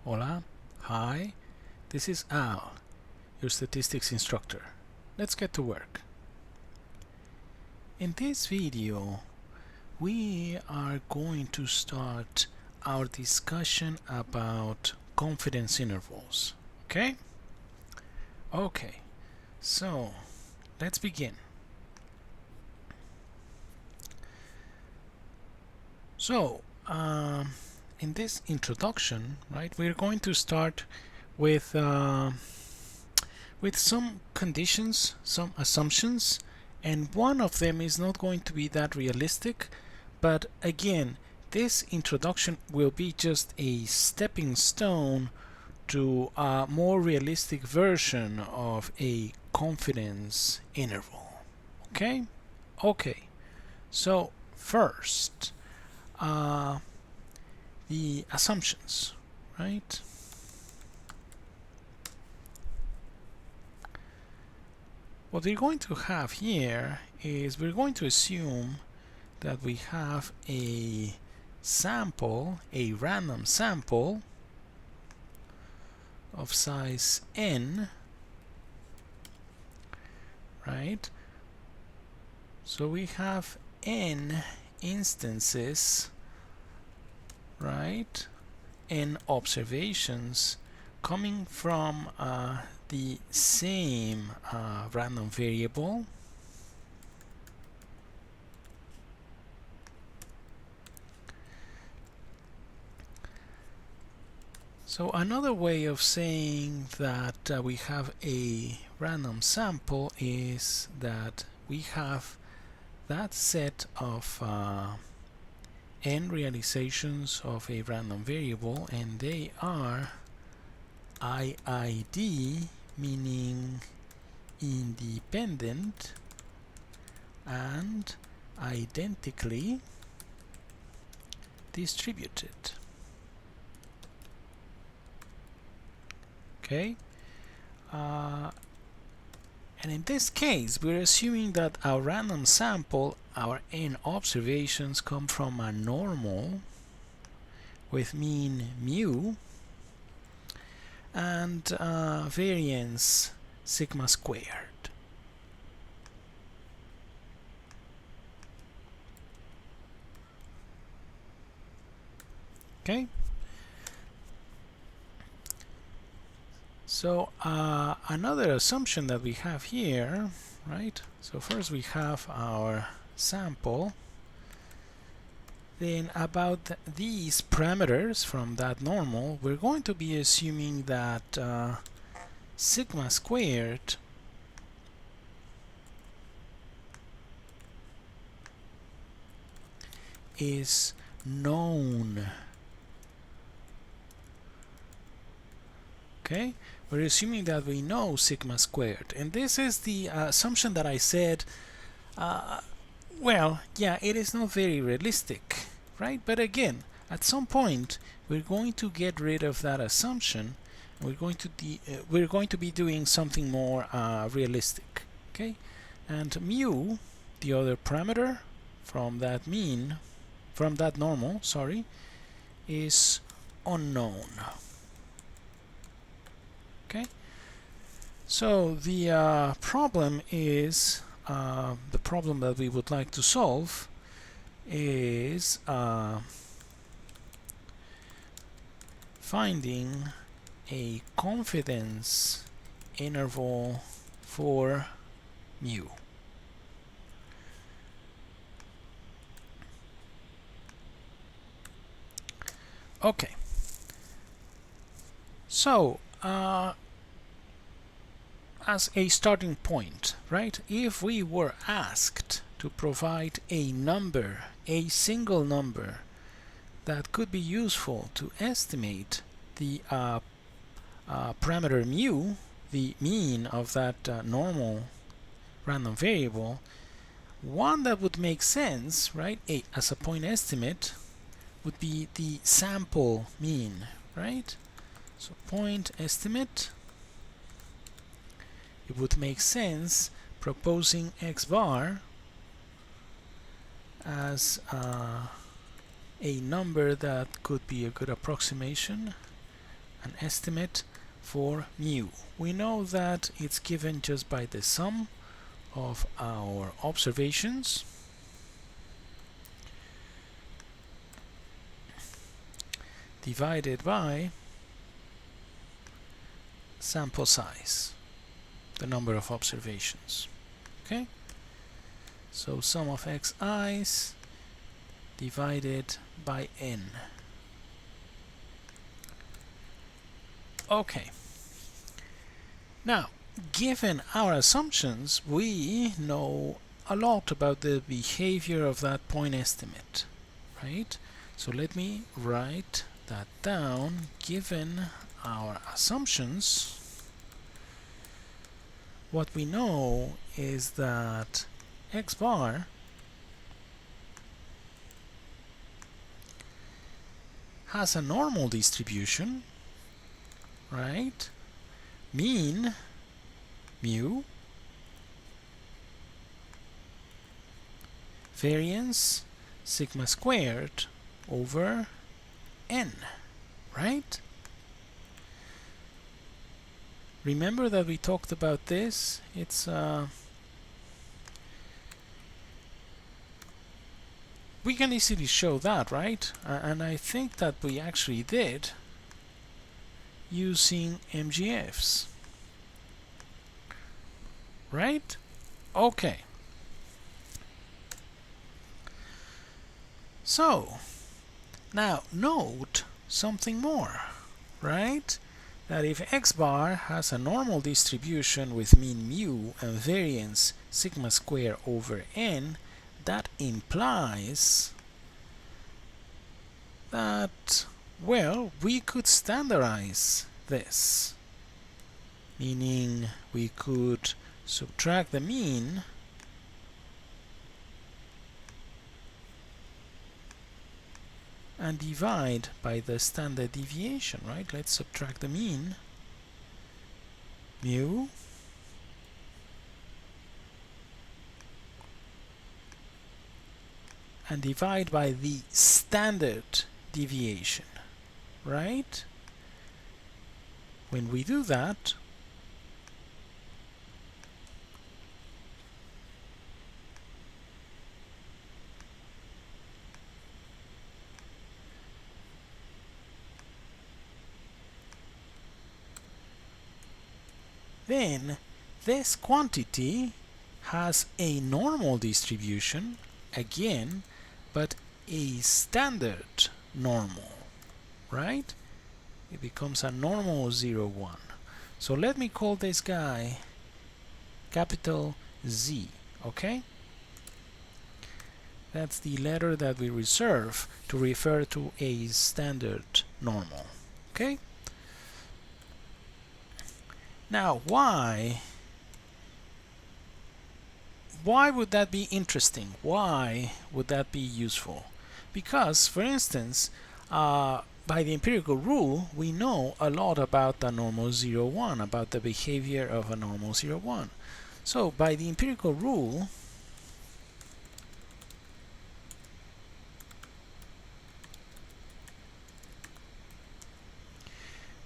Hola, hi, this is Al, your statistics instructor. Let's get to work. In this video, we are going to start our discussion about confidence intervals. Okay? Okay, so let's begin. So, in this introduction, right, we're going to start with some conditions, some assumptions, and one of them is not going to be that realistic, but again, this introduction will be just a stepping stone to a more realistic version of a confidence interval. Okay? Okay. So first, the assumptions, right? What we're going to have here is we're going to assume that we have a sample, a random sample of size n, right? So we have n instances, right? N observations coming from the same random variable, so another way of saying that we have a random sample is that we have that set of n realizations of a random variable, and they are IID, meaning independent, and identically distributed. Okay, and in this case we're assuming that our random sample, our n observations, come from a normal with mean mu and variance sigma squared. Okay, so another assumption that we have here, right? So first we have our sample, then about these parameters from that normal, we're going to be assuming that sigma squared is known. Okay, we're assuming that we know sigma squared, and this is the assumption that I said, well, yeah, it is not very realistic, right? But again, at some point we're going to get rid of that assumption, and we're going to be doing something more realistic. Okay, and mu, the other parameter from that normal, sorry, is unknown. Okay, so the problem is the problem that we would like to solve is finding a confidence interval for mu. Okay, so as a starting point, right, if we were asked to provide a number, a single number that could be useful to estimate the parameter mu, the mean of that normal random variable, one that would make sense, right, as a point estimate would be the sample mean, right? So point estimate, it would make sense proposing x bar as a number that could be a good approximation, an estimate for mu. We know that it's given just by the sum of our observations divided by sample size, the number of observations. Okay, so sum of xi's divided by n. Okay, now given our assumptions, we know a lot about the behavior of that point estimate, right? So let me write that down. Given our assumptions, what we know is that x bar has a normal distribution, right? Mean mu, variance sigma squared over n, right? Remember that we talked about this. It's we can easily show that, right? And I think that we actually did using MGFs, right? Okay. So now note something more, right? That if x bar has a normal distribution with mean mu and variance sigma square over n, that implies that, well, we could standardize this, meaning we could subtract the mean and divide by the standard deviation, right? Let's subtract the mean, mu, and divide by the standard deviation, right? When we do that, then this quantity has a normal distribution again, but a standard normal, right? It becomes a normal 0, 1. So let me call this guy capital Z, okay? That's the letter that we reserve to refer to a standard normal, okay? Now, why would that be interesting? Why would that be useful? Because, for instance, by the empirical rule, we know a lot about the normal 0, 1, about the behavior of a normal 0, 1. So, by the empirical rule,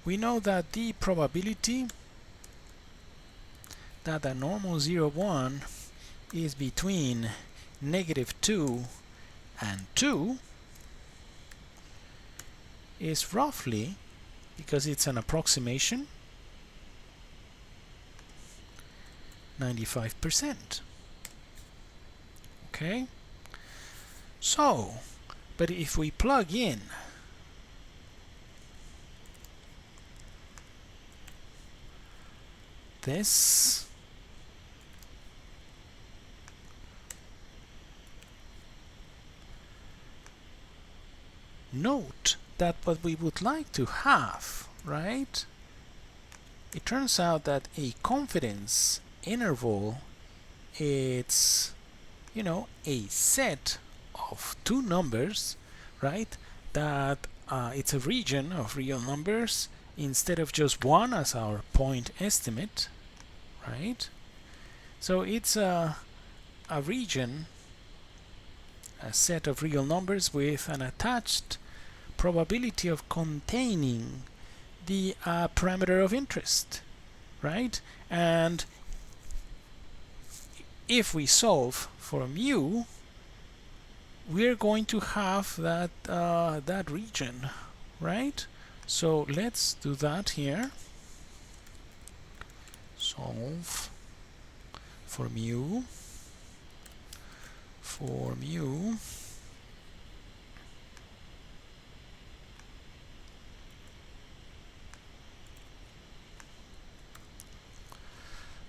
we know that the probability that the normal 0, 1 is between -2 and 2 is roughly, because it's an approximation, 95%. Okay? So, but if we plug in this note that what we would like to have, right? It turns out that a confidence interval, it's, you know, a set of two numbers, right? That it's a region of real numbers instead of just one as our point estimate, right? So it's a region, a set of real numbers with an attached probability of containing the parameter of interest, right? And if we solve for mu, we're going to have that that region, right? So let's do that here. Solve for mu.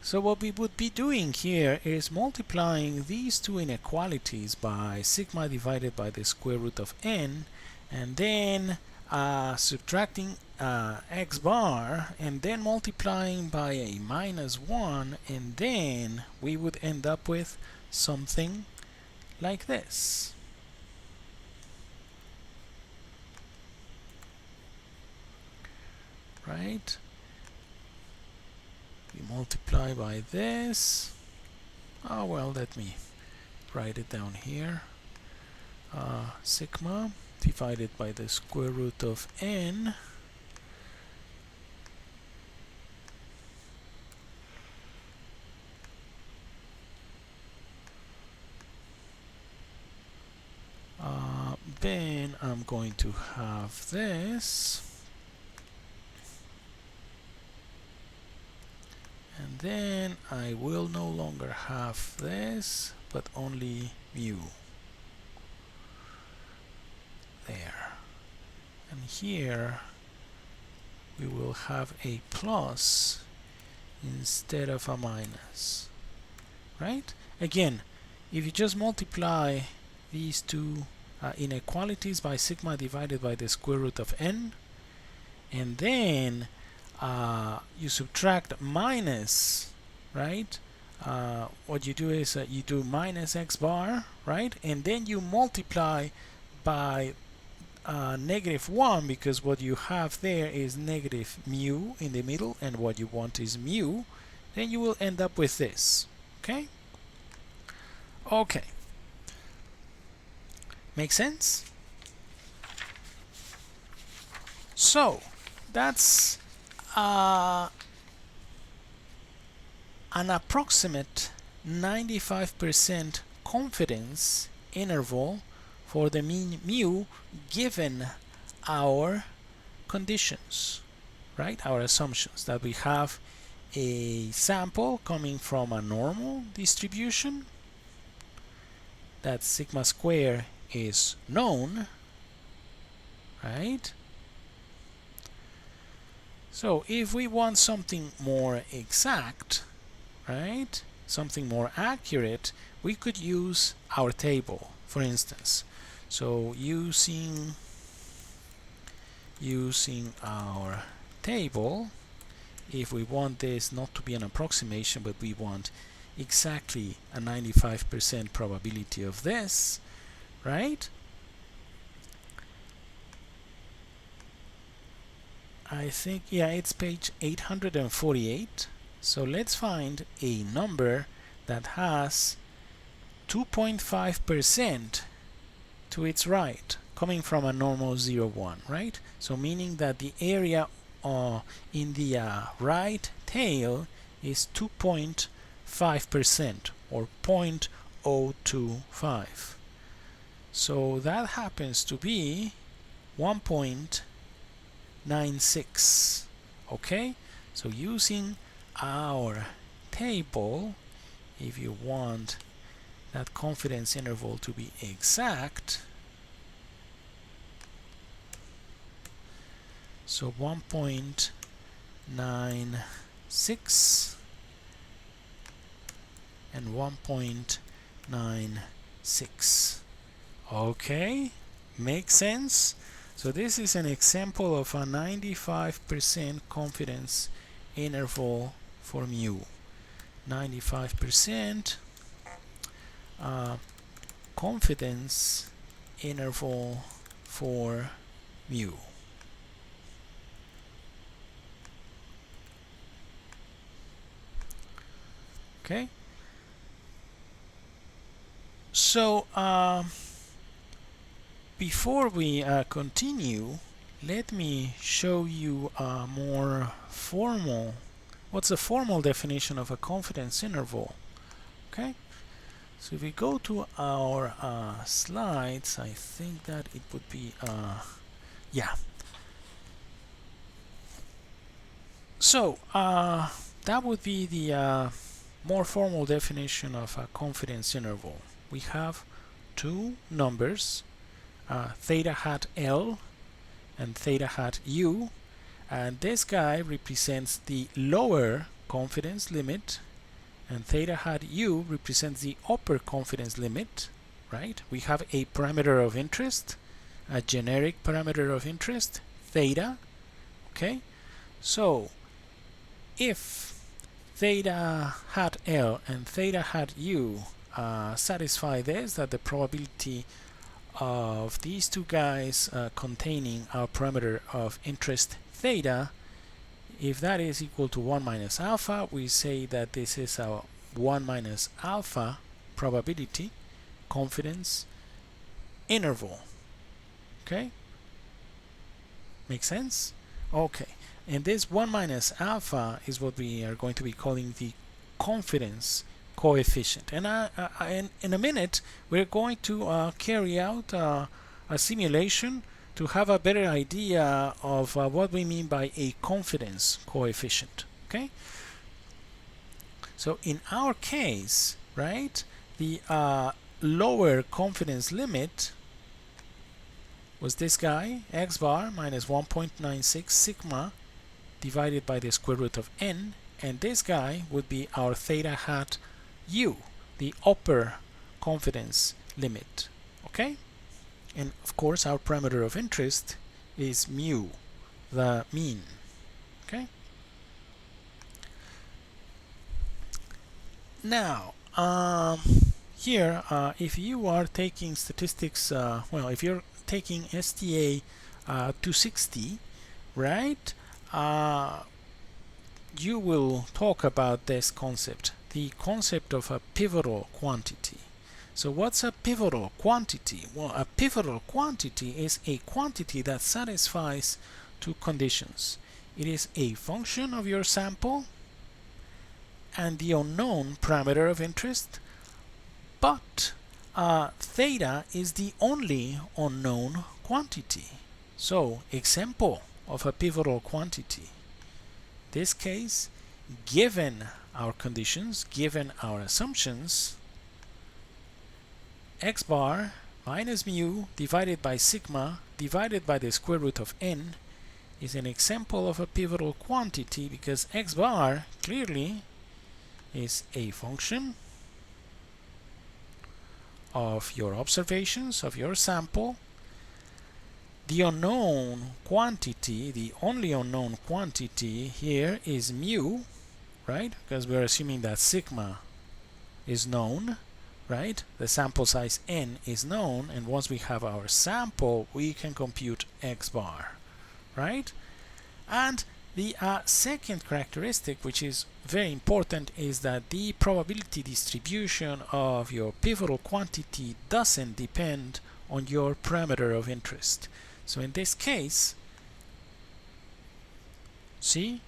So what we would be doing here is multiplying these two inequalities by sigma divided by the square root of n, and then subtracting x bar, and then multiplying by a minus 1, and then we would end up with something like this. Right? We multiply by this. Oh well, let me write it down here. Sigma divided by the square root of n then I'm going to have this, and then I will no longer have this, but only mu there, and here we will have a plus instead of a minus, right? Again, if you just multiply these two inequalities by sigma divided by the square root of n, and then you subtract minus, right? What you do is you do minus x bar, right? And then you multiply by -1, because what you have there is negative mu in the middle, and what you want is mu. Then you will end up with this. Okay? Okay. Make sense? So that's an approximate 95% confidence interval for the mean mu given our conditions, right? Our assumptions that we have a sample coming from a normal distribution, that sigma square is known, right? So if we want something more exact, right, something more accurate, we could use our table, for instance. So using our table, if we want this not to be an approximation, but we want exactly a 95% probability of this, right? I think, yeah, it's page 848. So let's find a number that has 2.5% to its right, coming from a normal 0, 1, right? So meaning that the area in the right tail is 2.5%, or 0.025. So that happens to be 1.96. Okay? So using our table, if you want that confidence interval to be exact, so 1.96 and 1.96. Okay, makes sense? So this is an example of a 95% confidence interval for mu. 95% confidence interval for mu. Okay. So before we continue, let me show you a more formal, what's the formal definition of a confidence interval. Okay, so if we go to our slides, I think that it would be yeah. So that would be the more formal definition of a confidence interval. We have two numbers, theta hat L and theta hat U, and this guy represents the lower confidence limit, and theta hat U represents the upper confidence limit, right? We have a parameter of interest, a generic parameter of interest, theta, okay? So if theta hat L and theta hat U satisfy this, that the probability of these two guys containing our parameter of interest theta, if that is equal to 1 minus alpha, we say that this is a 1 minus alpha probability confidence interval. Okay? Make sense? Okay. And this 1 minus alpha is what we are going to be calling the confidence coefficient. And in a minute, we're going to carry out a simulation to have a better idea of what we mean by a confidence coefficient. Okay? So in our case, right, the lower confidence limit was this guy, x bar minus 1.96 sigma divided by the square root of n, and this guy would be our theta hat u, the upper confidence limit. Okay? And of course our parameter of interest is mu, the mean. Okay? Now, here, if you are taking statistics, well, if you're taking sta260, right, you will talk about this concept, the concept of a pivotal quantity. So what's a pivotal quantity? Well, a pivotal quantity is a quantity that satisfies two conditions. It is a function of your sample and the unknown parameter of interest, but theta is the only unknown quantity. So, example of a pivotal quantity. This case, given our conditions, given our assumptions, x bar minus mu divided by sigma divided by the square root of n is an example of a pivotal quantity, because x bar clearly is a function of your observations, of your sample. The unknown quantity, the only unknown quantity here is mu, right? Because we're assuming that sigma is known, right? The sample size n is known, and once we have our sample, we can compute x bar, right? And the second characteristic, which is very important, is that the probability distribution of your pivotal quantity doesn't depend on your parameter of interest. So in this case, see,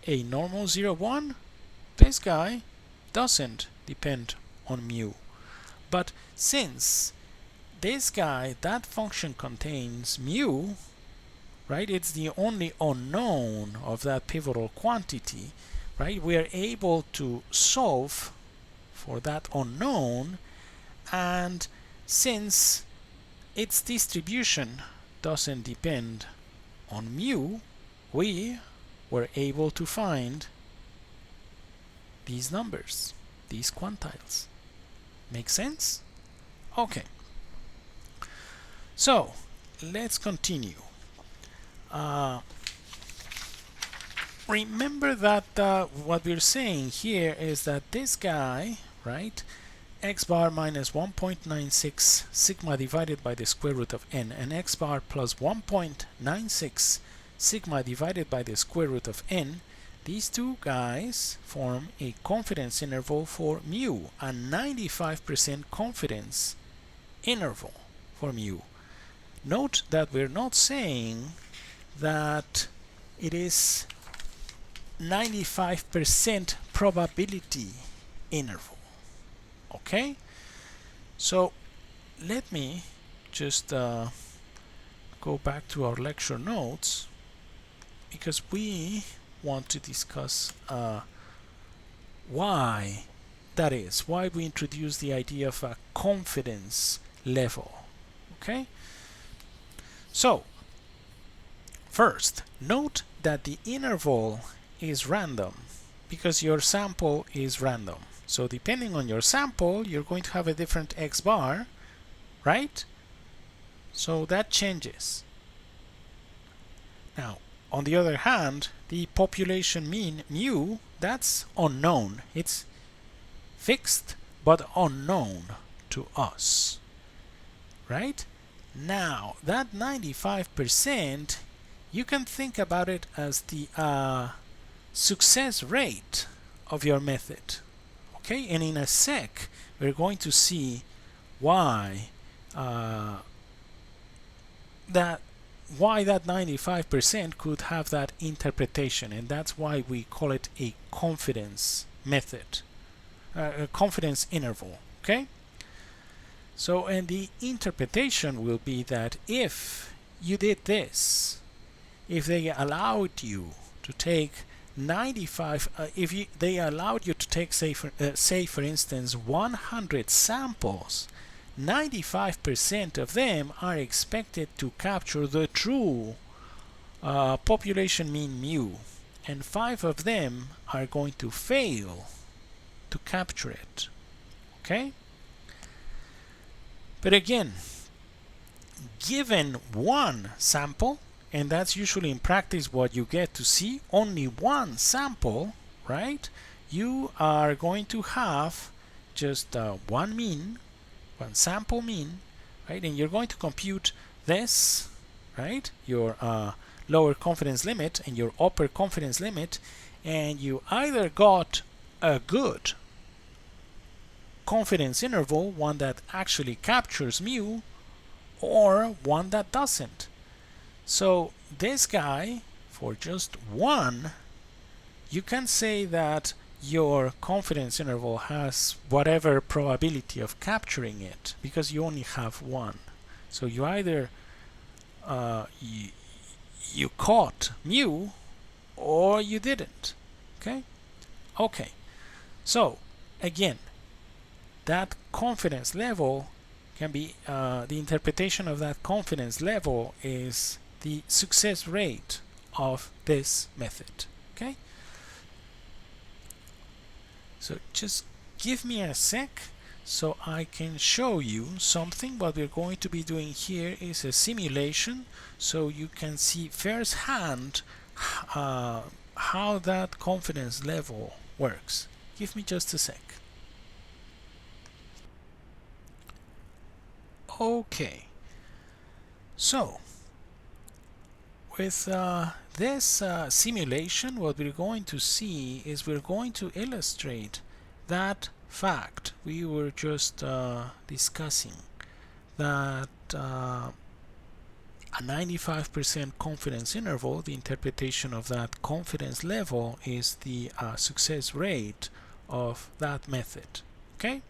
a normal 0, 1, this guy doesn't depend on mu. But since this guy, that function contains mu, right, it's the only unknown of that pivotal quantity, right, we are able to solve for that unknown, and since its distribution doesn't depend on mu, we were able to find these numbers, these quantiles. Make sense? Okay. So, let's continue. Remember that what we're saying here is that this guy, right, x bar minus 1.96 sigma divided by the square root of n, and x bar plus 1.96 sigma divided by the square root of n, these two guys form a confidence interval for mu, a 95% confidence interval for mu. Note that we're not saying that it is 95% probability interval. Okay, so let me just go back to our lecture notes, because we want to discuss why that is, why we introduce the idea of a confidence level. Okay, so first, note that the interval is random because your sample is random. So depending on your sample, you're going to have a different X bar, right? So that changes. Now, on the other hand, the population mean mu, that's unknown. It's fixed but unknown to us, right? Now, that 95%, you can think about it as the success rate of your method. Okay, and in a sec, we're going to see why that 95% could have that interpretation, and that's why we call it a confidence method, a confidence interval. Okay, so and the interpretation will be that if you did this, if they allowed you to take 95, they allowed you to take, say for instance 100 samples, 95% of them are expected to capture the true population mean mu, and 5 of them are going to fail to capture it. Okay, but again, given one sample, and that's usually in practice what you get to see, only one sample, right? You are going to have just one mean, one sample mean, right? And you're going to compute this, right? Your lower confidence limit and your upper confidence limit, and you either got a good confidence interval, one that actually captures mu, or one that doesn't. So this guy, for just one, you can say that your confidence interval has whatever probability of capturing it, because you only have one. So you either you caught mu or you didn't. Okay, so again, that confidence level can be the interpretation of that confidence level is the success rate of this method. Okay, so just give me a sec so I can show you something. What we're going to be doing here is a simulation, so you can see firsthand how that confidence level works. Give me just a sec. Okay, so with this simulation, what we're going to see is we're going to illustrate that fact we were just discussing, that a 95% confidence interval, the interpretation of that confidence level is the success rate of that method. Okay,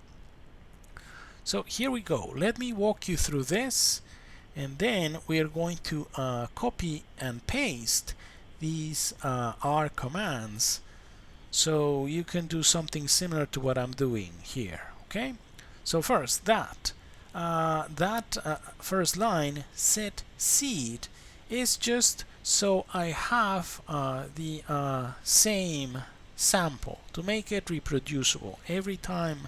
so here we go. Let me walk you through this, and then we are going to copy and paste these R commands so you can do something similar to what I'm doing here. Okay, so first, that first line, set seed, is just so I have the same sample to make it reproducible. Every time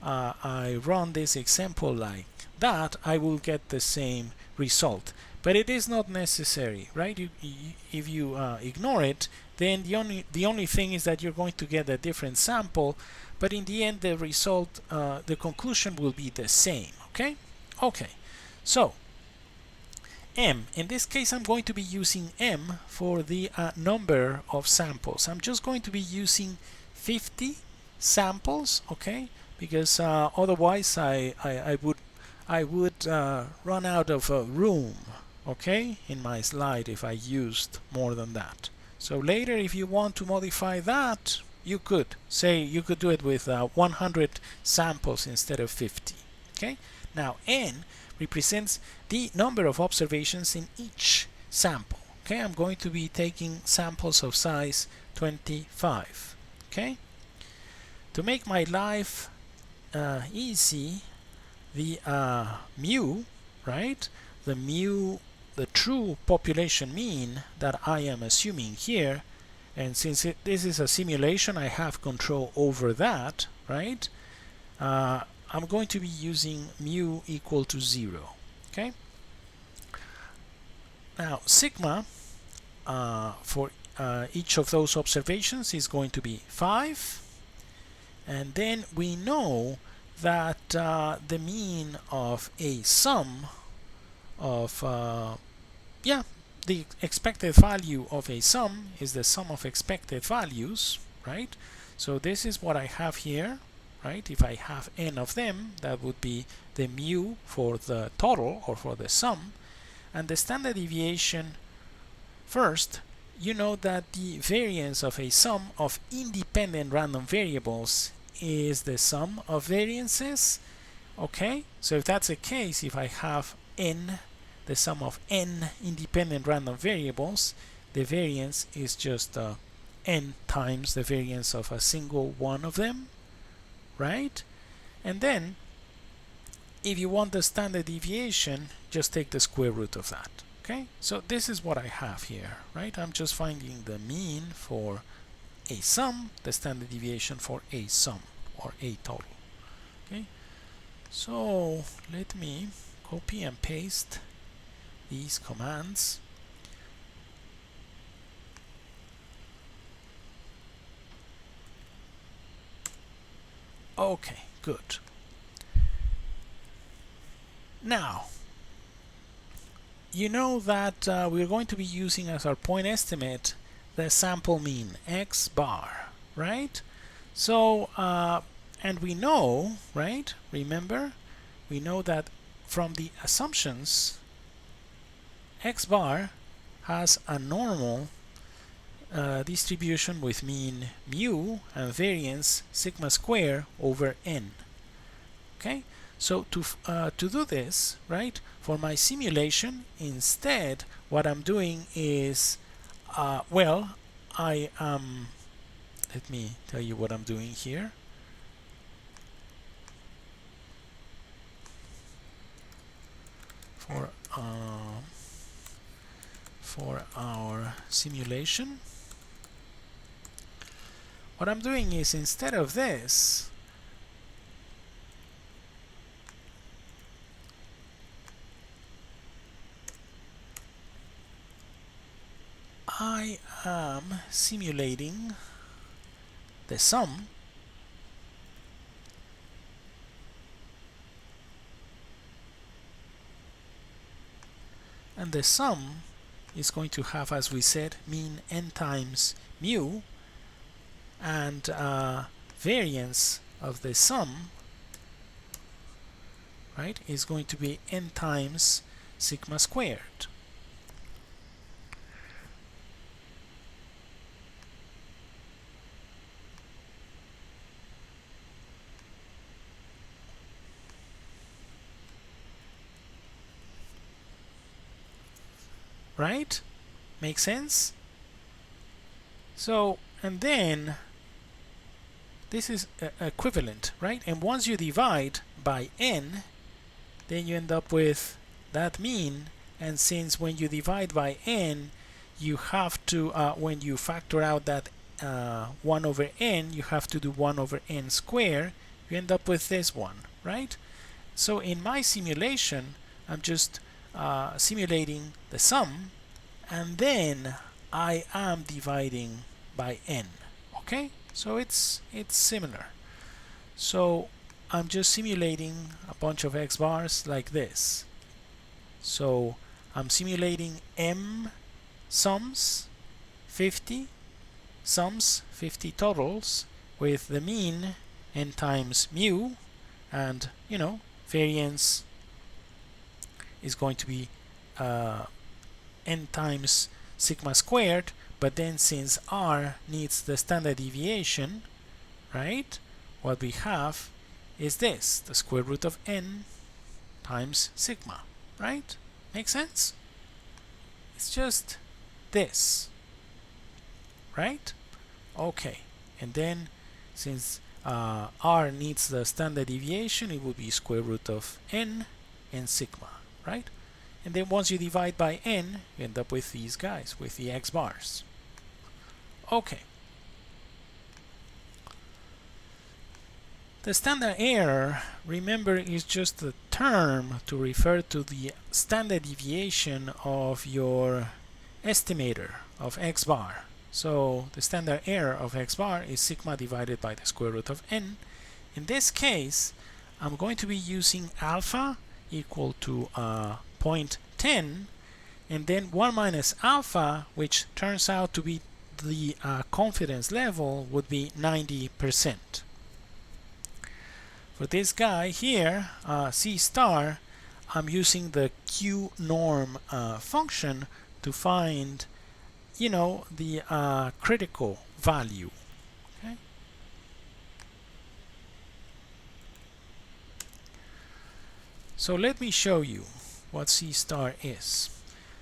I run this example like that, I will get the same result, but it is not necessary, right? If you ignore it, then the only thing is that you're going to get a different sample, but in the end the result, the conclusion will be the same. Okay, so M, in this case I'm going to be using M for the number of samples. I'm just going to be using 50 samples, okay, because otherwise I would run out of room okay, in my slide if I used more than that. So later, if you want to modify that, you could say you could do it with 100 samples instead of 50. Okay. Now n represents the number of observations in each sample. Okay, I'm going to be taking samples of size 25. Okay. To make my life easy, the mu, right? The true population mean that I am assuming here, and since this is a simulation, I have control over that, right? I'm going to be using mu equal to 0. Okay. Now sigma for each of those observations is going to be 5, and then we know that the mean of a sum of the expected value of a sum is the sum of expected values, right? So this is what I have here, right? If I have n of them, that would be the mu for the total or for the sum. And the standard deviation, first, you know that the variance of a sum of independent random variables is the sum of variances. Okay, so if that's the case, if I have n, the sum of n independent random variables, the variance is just n times the variance of a single one of them, right? And then if you want the standard deviation, just take the square root of that. Okay, so this is what I have here, right? I'm just finding the mean for a sum, the standard deviation for a sum or a total. Okay, so let me copy and paste these commands. Okay, good. Now, you know that we're going to be using as our point estimate the sample mean x bar, right? So, and we know, right? Remember, we know that from the assumptions, x bar has a normal distribution with mean mu and variance sigma square over n. Okay, so to do this, right, for my simulation, instead what I'm doing is well, I let me tell you what I'm doing here. For our simulation, what I'm doing is, instead of this, I am simulating the sum and the sum is going to have, as we said, mean n times mu, and variance of the sum, right, is going to be n times sigma squared. Right? Make sense? So, and then this is equivalent, right? And once you divide by n, then you end up with that mean. And since when you divide by n, you have to, when you factor out that 1 over n, you have to do 1 over n squared, you end up with this one, right? So in my simulation, I'm just simulating the sum, and then I am dividing by n. Okay, so it's similar. So I'm just simulating a bunch of x bars like this. So I'm simulating m sums, 50 sums, 50 totals, with the mean n times mu, and variance is going to be n times sigma squared, but then since r needs the standard deviation, right, what we have is this, the square root of n times sigma, right? Make sense? It's just this, right? Okay, and then since r needs the standard deviation, it will be square root of n and sigma, right? And then once you divide by n, you end up with these guys, with the x bars. Okay. The standard error, remember, is just a term to refer to the standard deviation of your estimator of x bar. So the standard error of x bar is sigma divided by the square root of n. In this case, I'm going to be using alpha equal to 0.10, and then 1 minus alpha, which turns out to be the confidence level, would be 90%. For this guy here, C star, I'm using the Q norm function to find, you know, the critical value. Okay? So let me show you what C star is.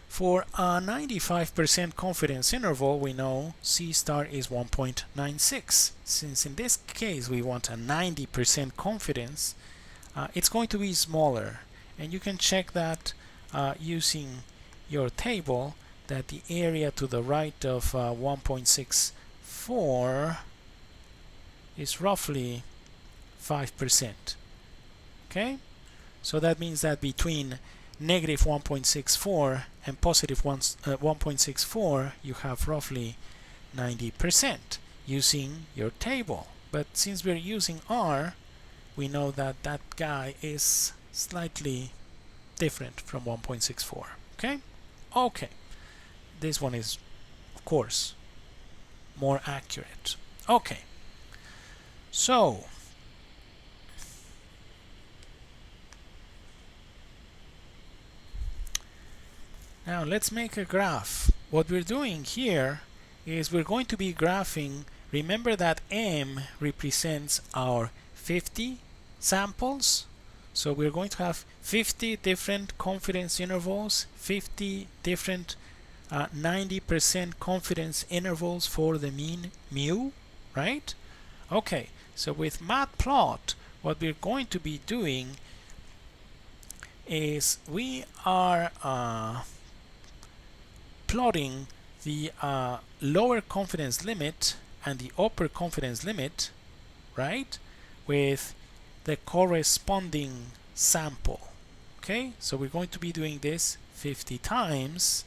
For a 95% confidence interval, we know C star is 1.96. Since in this case we want a 90% confidence, it's going to be smaller. And you can check that using your table, that the area to the right of 1.64 is roughly 5%. Okay? So that means that between negative 1.64 and positive 1.64, you have roughly 90% using your table. But since we're using R, we know that that guy is slightly different from 1.64. Okay? Okay. This one is, of course, more accurate. Okay. So, now let's make a graph. What we're doing here is we're going to be graphing. Remember that M represents our 50 samples. So we're going to have 50 different confidence intervals, 50 different 90% confidence intervals for the mean mu, right? Okay, so with matplot, what we're going to be doing is we are plotting the lower confidence limit and the upper confidence limit, right, with the corresponding sample. Okay, so we're going to be doing this 50 times.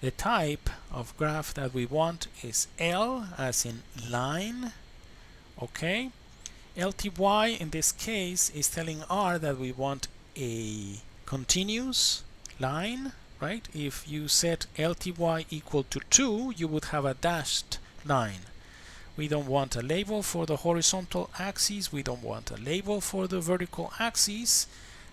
The type of graph that we want is L, as in line. Okay, LTY in this case is telling R that we want a continuous line, right? If you set LTY equal to 2, you would have a dashed line. We don't want a label for the horizontal axis, we don't want a label for the vertical axis.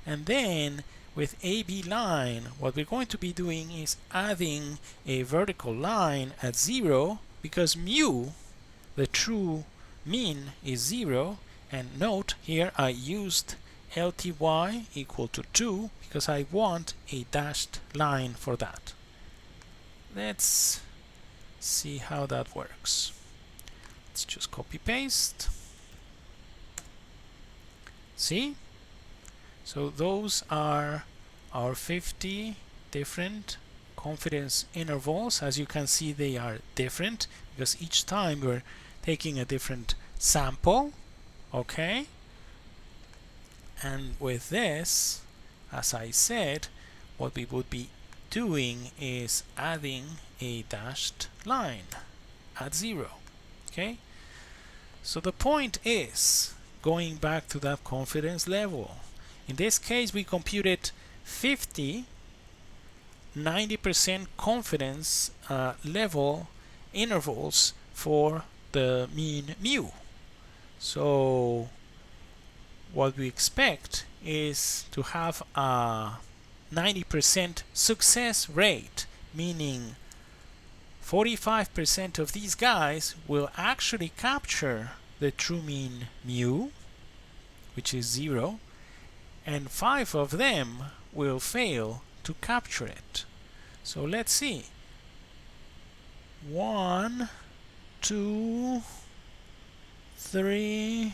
And then with AB line, what we're going to be doing is adding a vertical line at 0, because mu, the true mean, is 0. And note here I used LTY equal to 2 because I want a dashed line for that. Let's see how that works. Let's just copy paste. See? So those are our 50 different confidence intervals. As you can see, they are different because each time we're taking a different sample. Okay? And with this, as I said, what we would be doing is adding a dashed line at 0. Okay? So the point is, going back to that confidence level, in this case we computed 50 90% confidence level intervals for the mean mu. So what we expect is to have a 90% success rate, meaning 45% of these guys will actually capture the true mean mu, which is 0, and 5 of them will fail to capture it. So let's see. 1, 2, 3,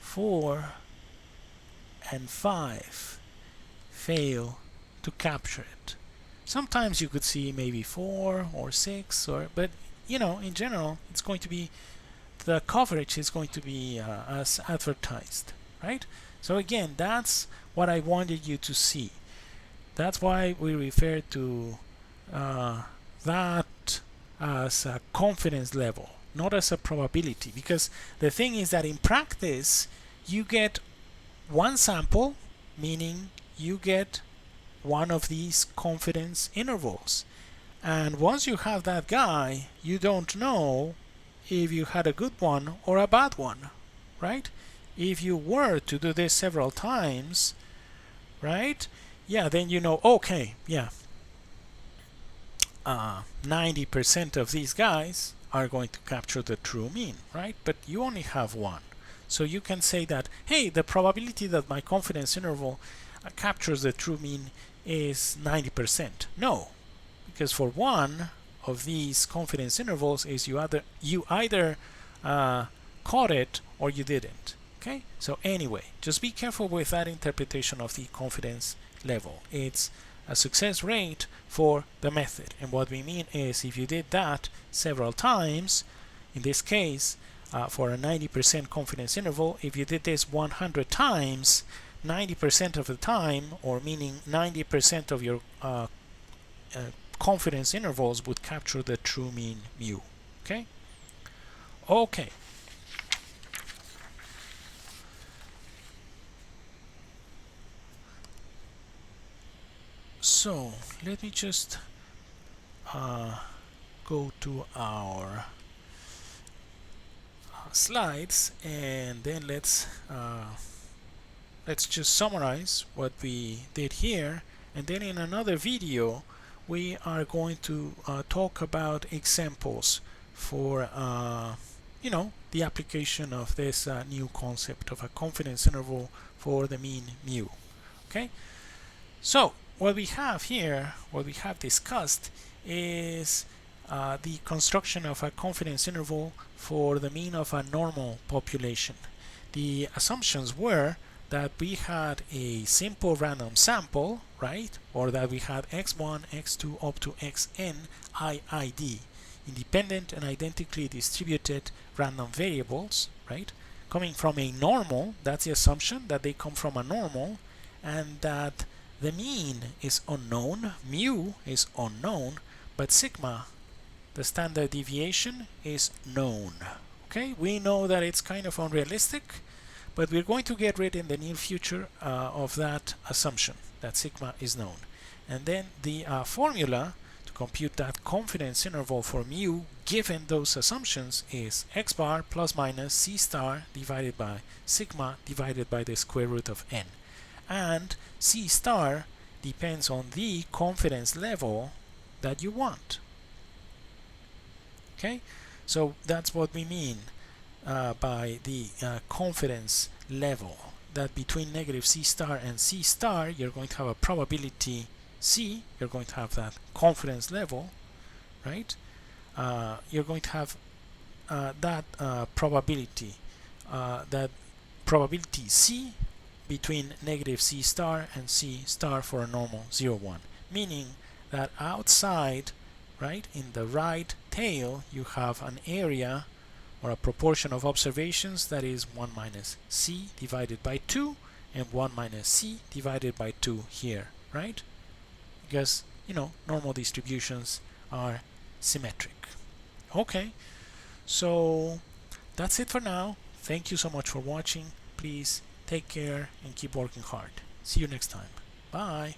4, and 5 fail to capture it. Sometimes you could see maybe 4 or 6, but in general, it's going to be, the coverage is going to be as advertised, right? So again, that's what I wanted you to see. That's why we refer to that as a confidence level, not as a probability, because the thing is that in practice, you get one sample, meaning you get one of these confidence intervals. And once you have that guy, you don't know if you had a good one or a bad one, right? If you were to do this several times, right? Yeah, then you know, okay, yeah, 90% of these guys are going to capture the true mean, right? But you only have one. So you can say that, hey, the probability that my confidence interval captures the true mean is 90%. No, because for one of these confidence intervals is you either caught it or you didn't. Okay, so anyway, just be careful with that interpretation of the confidence level. It's a success rate for the method, and what we mean is if you did that several times, in this case for a 90% confidence interval, if you did this 100 times, 90% of the time, or meaning 90% of your confidence intervals would capture the true mean mu. Okay? Okay. So let me just go to our slides, and then let's just summarize what we did here, and then in another video we are going to talk about examples for the application of this new concept of a confidence interval for the mean mu. Okay, so what we have here, what we have discussed, is the construction of a confidence interval for the mean of a normal population. The assumptions were that we had a simple random sample, right? Or that we had x1, x2 up to xn IID, independent and identically distributed random variables, right? Coming from a normal, that's the assumption, that they come from a normal, and that the mean is unknown, mu is unknown, but sigma, the standard deviation, is known. Okay, we know that it's kind of unrealistic, but we're going to get rid in the near future of that assumption that sigma is known. And then the formula to compute that confidence interval for mu given those assumptions is x bar plus minus c star divided by sigma divided by the square root of n. And c star depends on the confidence level that you want. Okay, so that's what we mean by the confidence level, that between negative c star and c star you're going to have a probability c, you're going to have that confidence level, right? You're going to have that probability c between negative c star and c star for a normal 0, 1, meaning that outside, right, in the right tail, you have an area or a proportion of observations that is 1 minus c divided by 2 and 1 minus c divided by 2 here, right? Because, normal distributions are symmetric. Okay, so that's it for now. Thank you so much for watching. Please take care and keep working hard. See you next time. Bye.